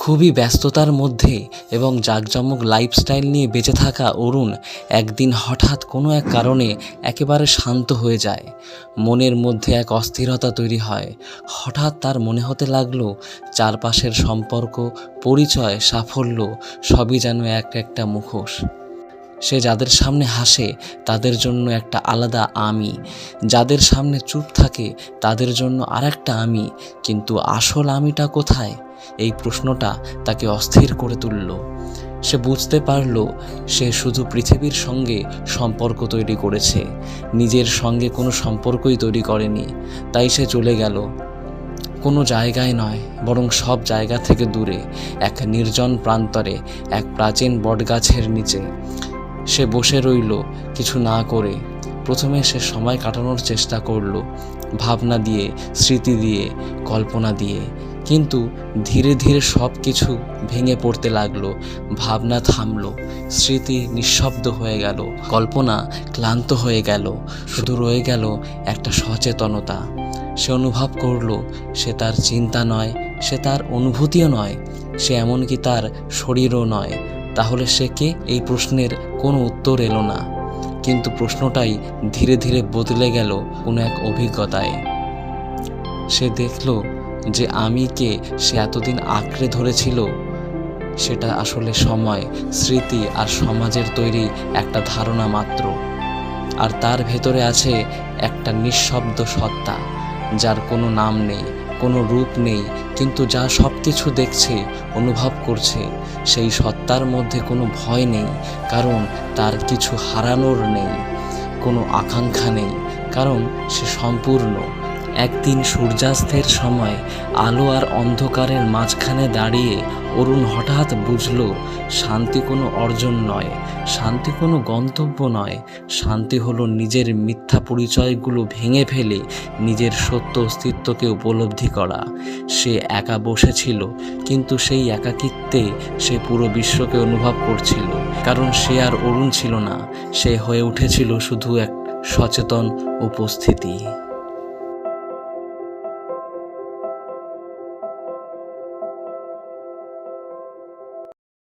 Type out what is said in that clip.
খুবই ব্যস্ততার মধ্যে এবং জাঁকজমক লাইফস্টাইল নিয়ে বেঁচে থাকা অরুণ একদিন হঠাৎ কোনো এক কারণে একেবারে শান্ত হয়ে যায়। মনের মধ্যে এক অস্থিরতা তৈরি হয়। হঠাৎ তার মনে হতে লাগলো চারপাশের সম্পর্ক, পরিচয়, সাফল্য সবই যেন একটা মুখোশ। সে যাদের সামনে হাসে তাদের জন্য একটা আলাদা আমি, যাদের সামনে চুপ থাকে তাদের জন্য আরেকটা আমি, কিন্তু আসল আমিটা কোথায়? এই প্রশ্নটা তাকে অস্থির করে তুলল। সে বুঝতে পারল সে শুধু পৃথিবীর সঙ্গে সম্পর্ক তৈরি করেছে, নিজের সঙ্গে কোনো সম্পর্কই তৈরি করেনি। তাই সে চলে গেল কোনো জায়গায় নয়, বরং সব জায়গা থেকে দূরে, এক নির্জন প্রান্তরে, এক প্রাচীন বটগাছের নিচে। সে বসে রইল কিছু না করে। প্রথমে সে সময় কাটানোর চেষ্টা করল, ভাবনা দিয়ে, স্মৃতি দিয়ে, কল্পনা দিয়ে, কিন্তু ধীরে ধীরে সব কিছু ভেঙে পড়তে লাগলো। ভাবনা থামলো, স্মৃতি নিঃশব্দ হয়ে গেল, কল্পনা ক্লান্ত হয়ে গেল, শুধু রয়ে গেল একটা সচেতনতা। সে অনুভব করলো সে তার চিন্তা নয়, সে তার অনুভূতিও নয়, সে এমনকি তার শরীরও নয়। তাহলে সে কে? এই প্রশ্নের কোনো উত্তর এলো না, কিন্তু প্রশ্নটাই ধীরে ধীরে বদলে গেল কোনো এক অভিজ্ঞতায়। সে দেখল যে আমি কে সে এতদিন আঁকড়ে ধরেছিল সেটা আসলে সময়, স্মৃতি আর সমাজের তৈরি একটা ধারণা মাত্র। আর তার ভেতরে আছে একটা নিঃশব্দ সত্তা, যার কোনো নাম নেই, কোনো রূপ নেই, কিন্তু যা সব কিছু দেখছে, অনুভব করছে। সেই সত্তার মধ্যে কোনো ভয় নেই, কারণ তার কিছু হারানোর নেই, কোনো আকাঙ্ক্ষা নেই, কারণ সে সম্পূর্ণ। একদিন সূর্যাস্তের সময় আলো আর অন্ধকারের মাঝখানে দাঁড়িয়ে অরুণ হঠাৎ বুঝল শান্তি কোনো অর্জন নয়, শান্তি কোনো গন্তব্য নয়, শান্তি হলো নিজের মিথ্যা পরিচয়গুলো ভেঙে ফেলে নিজের সত্য অস্তিত্বকে উপলব্ধি করা। সে একা বসেছিল, কিন্তু সেই একাকিত্বে সে পুরো বিশ্বকে অনুভব করছিল, কারণ সে আর অরুণ ছিল না, সে হয়ে উঠেছিল শুধু এক সচেতন উপস্থিতি।